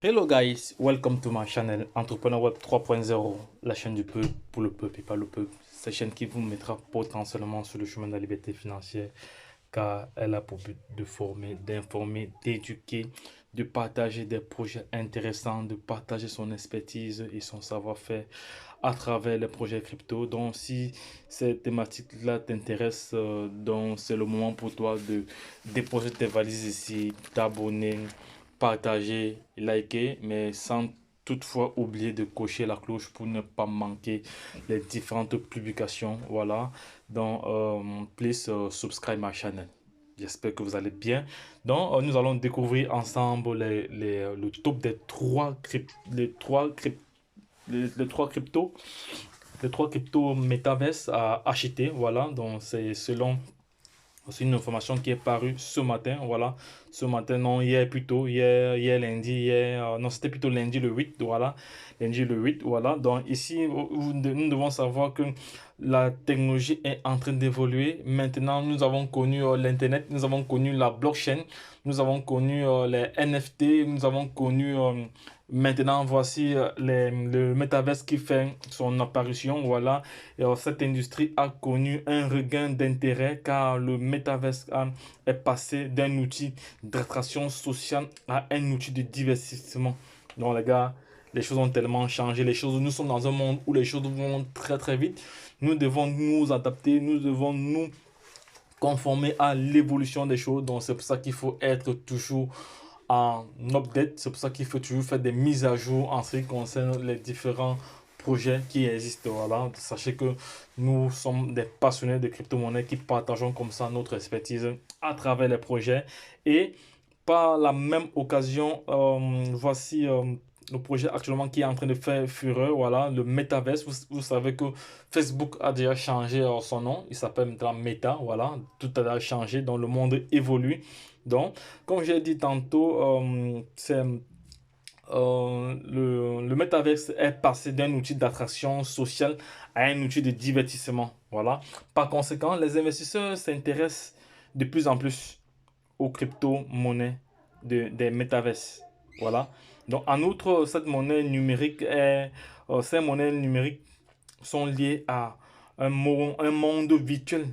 Hello guys, welcome to my channel Entrepreneur Web 3.0, la chaîne du peuple pour le peuple et pas le peuple. Cette chaîne qui vous mettra potentiellement sur le chemin de la liberté financière car elle a pour but de former, d'informer, d'éduquer, de partager des projets intéressants, de partager son expertise et son savoir-faire à travers les projets crypto. Donc si ces thématiques-là t'intéressent, donc c'est le moment pour toi de déposer tes valises ici, t'abonner, partager, liker, mais sans toutefois oublier de cocher la cloche pour ne pas manquer les différentes publications. Voilà, donc please subscribe my channel. J'espère que vous allez bien. Donc, nous allons découvrir ensemble le top des trois cryptos, les trois cryptos Metaverse à acheter. Voilà, donc c'est selon. C'est une information qui est parue ce matin, voilà. Ce matin, non, hier plutôt, hier lundi, non, c'était plutôt lundi le 8, voilà. Lundi le 8, voilà. Donc ici, nous devons savoir que la technologie est en train d'évoluer. Maintenant, nous avons connu l'Internet, nous avons connu la blockchain, nous avons connu les NFT, nous avons connu maintenant, voici le Metaverse qui fait son apparition, voilà. Et, cette industrie a connu un regain d'intérêt car le Metaverse est passé d'un outil d'attraction sociale à un outil de divertissement. Donc les gars, les choses ont tellement changé, nous sommes dans un monde où les choses vont très très vite. Nous devons nous adapter, nous devons nous conformer à l'évolution des choses. Donc c'est pour ça qu'il faut être toujours en update. C'est pour ça qu'il faut toujours faire des mises à jour en ce qui concerne les différents projets qui existent. Voilà. Sachez que nous sommes des passionnés de crypto-monnaies qui partageons comme ça notre expertise à travers les projets. Et par la même occasion, voici le projet actuellement qui est en train de faire fureur, voilà, le Metaverse. Vous savez que Facebook a déjà changé son nom, il s'appelle maintenant Meta, voilà, tout a déjà changé, donc le monde évolue. Donc, comme j'ai dit tantôt, le Metaverse est passé d'un outil d'attraction sociale à un outil de divertissement, voilà. Par conséquent, les investisseurs s'intéressent de plus en plus aux crypto-monnaies des métaverses. Voilà. Donc, en outre, ces monnaies numériques sont liées à un monde virtuel,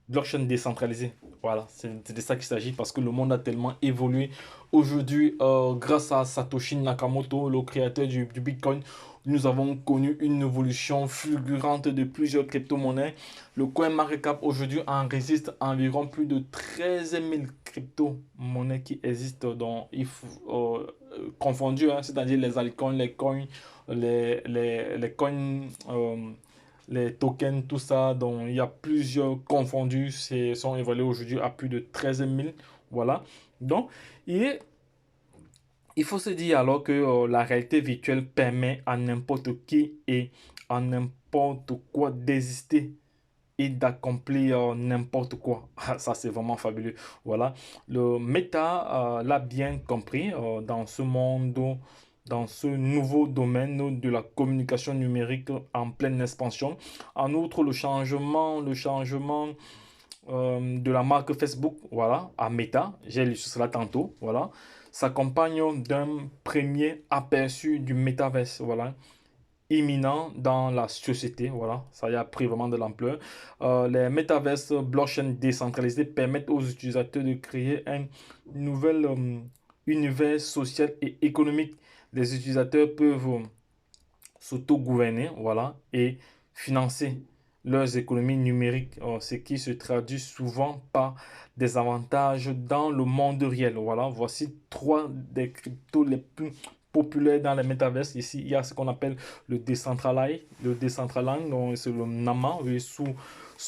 blockchain décentralisé. Voilà, c'est de ça qu'il s'agit parce que le monde a tellement évolué. Aujourd'hui, grâce à Satoshi Nakamoto, le créateur du Bitcoin, nous avons connu une évolution fulgurante de plusieurs crypto-monnaies. Le CoinMarketCap aujourd'hui enregistre environ plus de 13 000 crypto-monnaies qui existent dans, confondues, hein, c'est-à-dire les altcoins, les coins, les coins, les tokens, tout ça. Donc, il y a plusieurs confondus, sont évalués aujourd'hui à plus de 13 000. Voilà. Donc, il est il faut se dire alors que la réalité virtuelle permet à n'importe qui et à n'importe quoi d'exister et d'accomplir n'importe quoi. Ça, c'est vraiment fabuleux. Voilà. Le méta l'a bien compris dans ce monde, dans ce nouveau domaine de la communication numérique en pleine expansion. En outre, le changement de la marque Facebook, voilà, à Meta, j'ai lu sur cela tantôt, voilà, s'accompagne d'un premier aperçu du métaverse, voilà, imminent dans la société, voilà, ça y a pris vraiment de l'ampleur. Les métaverses blockchain décentralisés permettent aux utilisateurs de créer un nouvel univers social et économique. Les utilisateurs peuvent s'auto-gouverner, voilà, et financer leurs économies numériques, ce qui se traduit souvent par des avantages dans le monde réel. Voilà, voici trois des cryptos les plus populaires dans les métaverses. Ici, il y a ce qu'on appelle le Decentraland, donc c'est le NAMA, oui, sous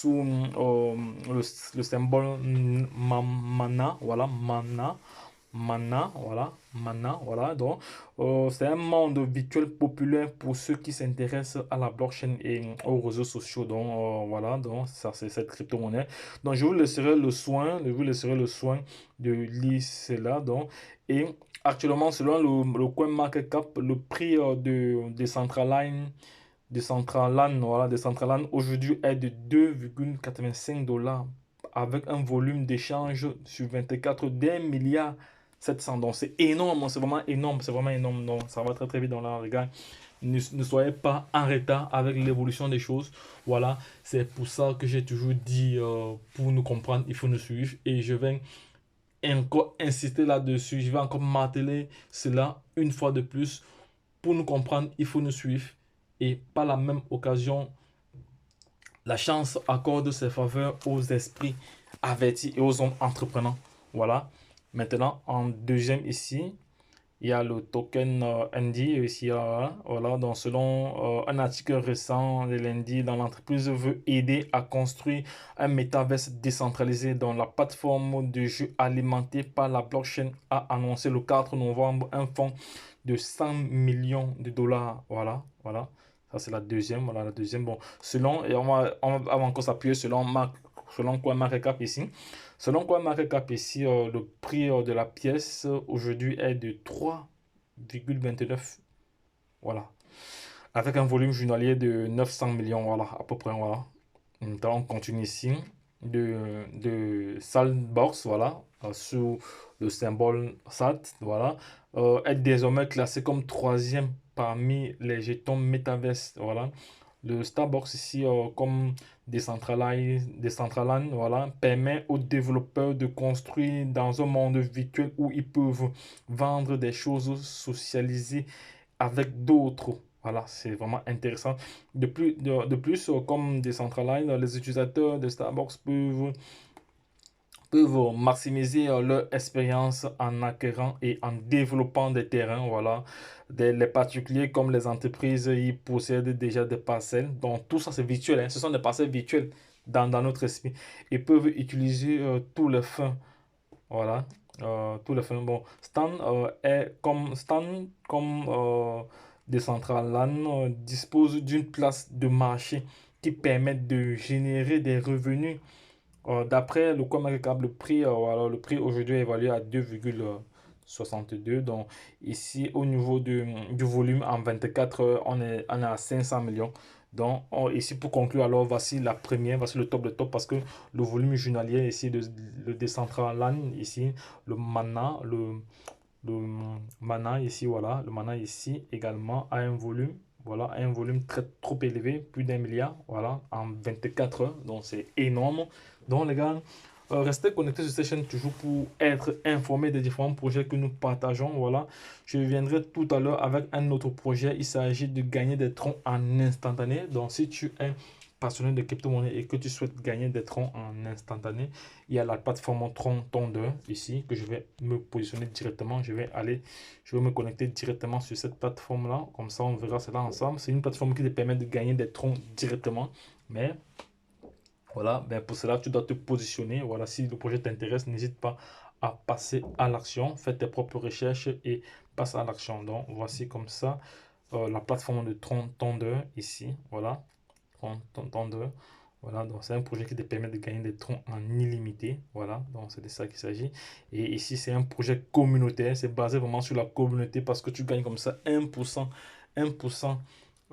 le symbole Mana, voilà, Mana, voilà. Donc, c'est un monde virtuel populaire pour ceux qui s'intéressent à la blockchain et aux réseaux sociaux. Donc, voilà, donc ça, c'est cette crypto-monnaie. Donc, je vous laisserai le soin de lire cela. Donc, et actuellement, selon le CoinMarketCap, le prix de Decentraland aujourd'hui est de 2,85 $ avec un volume d'échange sur 24 d'1 milliard 700. Donc c'est énorme, c'est vraiment énorme, c'est vraiment énorme. Donc ça va très très vite dans la regard. Ne soyez pas en retard avec l'évolution des choses. Voilà, c'est pour ça que j'ai toujours dit, pour nous comprendre, il faut nous suivre. Et je vais encore insister là-dessus. Je vais encore marteler cela une fois de plus. Pour nous comprendre, il faut nous suivre. Et par la même occasion, la chance accorde ses faveurs aux esprits avertis et aux hommes entreprenants. Voilà. Maintenant, en deuxième ici, il y a le token ND ici. Voilà. Donc, selon un article récent de lundi, dans l'entreprise veut aider à construire un métaverse décentralisé dont la plateforme de jeu alimentée par la blockchain a annoncé le 4 novembre un fonds de 100 millions de dollars. Voilà. Voilà. Ça, c'est la deuxième. Voilà, la deuxième. Bon, selon, et on va encore s'appuyer selon quoi market cap ici. Selon quoi market cap ici, le prix de la pièce aujourd'hui est de 3,29. Voilà. Avec un volume journalier de 900 millions. Voilà, à peu près. Voilà. Donc, on continue ici. De Saltbox, voilà, sous le symbole SAT, voilà, est désormais classé comme troisième parmi les jetons Metaverse, voilà. Le Starbucks ici, comme Decentraland, voilà, permet aux développeurs de construire dans un monde virtuel où ils peuvent vendre des choses, socialiser avec d'autres. Voilà, c'est vraiment intéressant. De plus, comme Decentraland, les utilisateurs de Starbucks peuvent maximiser leur expérience en acquérant et en développant des terrains. Voilà. Les particuliers comme les entreprises, ils possèdent déjà des parcelles. Donc tout ça, c'est virtuel, hein. Ce sont des parcelles virtuelles dans notre esprit. Ils peuvent utiliser tous les fins. Voilà. Tous les fins. Bon, Stan comme Decentraland dispose d'une place de marché qui permet de générer des revenus. D'après le CoinMarketCap, le prix aujourd'hui est évalué à 2,62. Donc ici, au niveau du volume, en 24 heures, on est à 500 millions. Donc ici, pour conclure, alors voici la première, voici le top de top parce que le volume journalier ici, le Decentraland ici, le Mana ici, voilà, le Mana ici également a un volume. Voilà, un volume trop élevé, plus d'1 milliard, voilà, en 24 heures. Donc, c'est énorme. Donc, les gars, restez connectés sur cette chaîne toujours pour être informés des différents projets que nous partageons. Voilà, je viendrai tout à l'heure avec un autre projet. Il s'agit de gagner des troncs en instantané. Donc, si tu es passionné de crypto-monnaie et que tu souhaites gagner des troncs en instantané, il y a la plateforme Tron Thunder ici que je vais me positionner directement. Je vais me connecter directement sur cette plateforme-là. Comme ça, on verra cela ensemble. C'est une plateforme qui te permet de gagner des troncs directement. Mais voilà, ben pour cela, tu dois te positionner. Voilà, si le projet t'intéresse, n'hésite pas à passer à l'action. Fais tes propres recherches et passe à l'action. Donc, voici comme ça la plateforme de Tron Thunder ici. Voilà, Tron Thunder. Voilà, donc c'est un projet qui te permet de gagner des troncs en illimité. Voilà, donc c'est de ça qu'il s'agit. Et ici, c'est un projet communautaire. C'est basé vraiment sur la communauté parce que tu gagnes comme ça 1%. 1%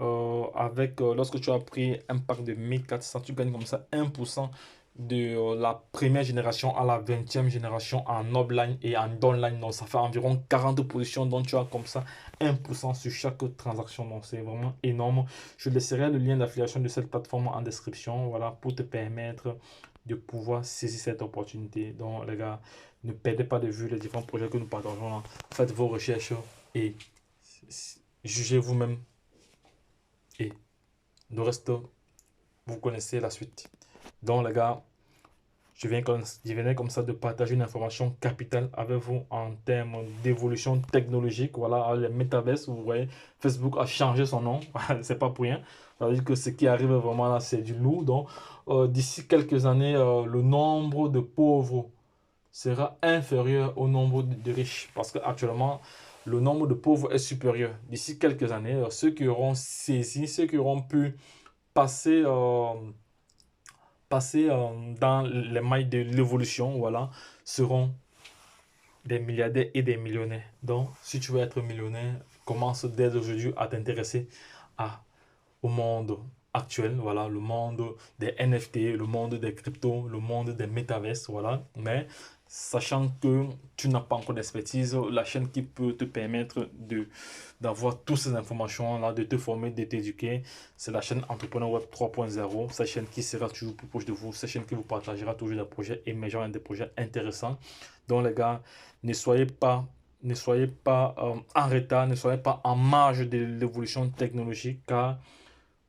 lorsque tu as pris un pack de 1400, tu gagnes comme ça 1% de la première génération à la 20e génération en offline et en downline. Donc ça fait environ 40 positions. Donc tu as comme ça 1% sur chaque transaction. Donc c'est vraiment énorme. Je laisserai le lien d'affiliation de cette plateforme en description. Voilà, pour te permettre de pouvoir saisir cette opportunité. Donc les gars, ne perdez pas de vue les différents projets que nous partageons là. Faites vos recherches et jugez vous-même. Et le reste, vous connaissez la suite. Donc les gars, je venais comme ça de partager une information capitale avec vous en termes d'évolution technologique. Voilà, les metaverse, vous voyez, Facebook a changé son nom. C'est pas pour rien. Ça veut dire que ce qui arrive vraiment là, c'est du lourd. Donc, d'ici quelques années, le nombre de pauvres sera inférieur au nombre de riches. Parce qu'actuellement, le nombre de pauvres est supérieur. D'ici quelques années, ceux qui auront saisi, ceux qui auront pu passer dans les mailles de l'évolution, voilà, seront des milliardaires et des millionnaires. Donc, si tu veux être millionnaire, commence dès aujourd'hui à t'intéresser au monde actuel, voilà, le monde des NFT, le monde des cryptos, le monde des métaverses, voilà. Mais sachant que tu n'as pas encore d'expertise, la chaîne qui peut te permettre d'avoir toutes ces informations-là, de te former, de t'éduquer, c'est la chaîne Entrepreneur Web 3.0, cette chaîne qui sera toujours plus proche de vous, cette chaîne qui vous partagera toujours des projets émergents et des projets intéressants. Donc les gars, ne soyez pas en retard, ne soyez pas en marge de l'évolution technologique, car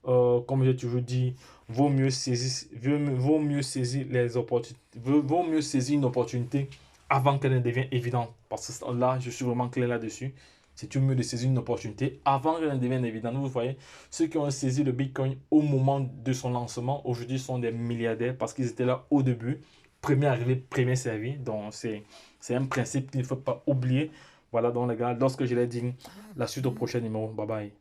comme j'ai toujours dit, vaut mieux saisir les opportunités, vaut mieux saisir une opportunité avant qu'elle ne devienne évidente. Parce que là, je suis vraiment clair là-dessus. C'est mieux de saisir une opportunité avant qu'elle ne devienne évidente. Vous voyez, ceux qui ont saisi le Bitcoin au moment de son lancement, aujourd'hui sont des milliardaires parce qu'ils étaient là au début. Premier arrivé, premier servi. Donc, c'est un principe qu'il ne faut pas oublier. Voilà, donc les gars, lorsque je l'ai dit, la suite au prochain numéro. Bye bye.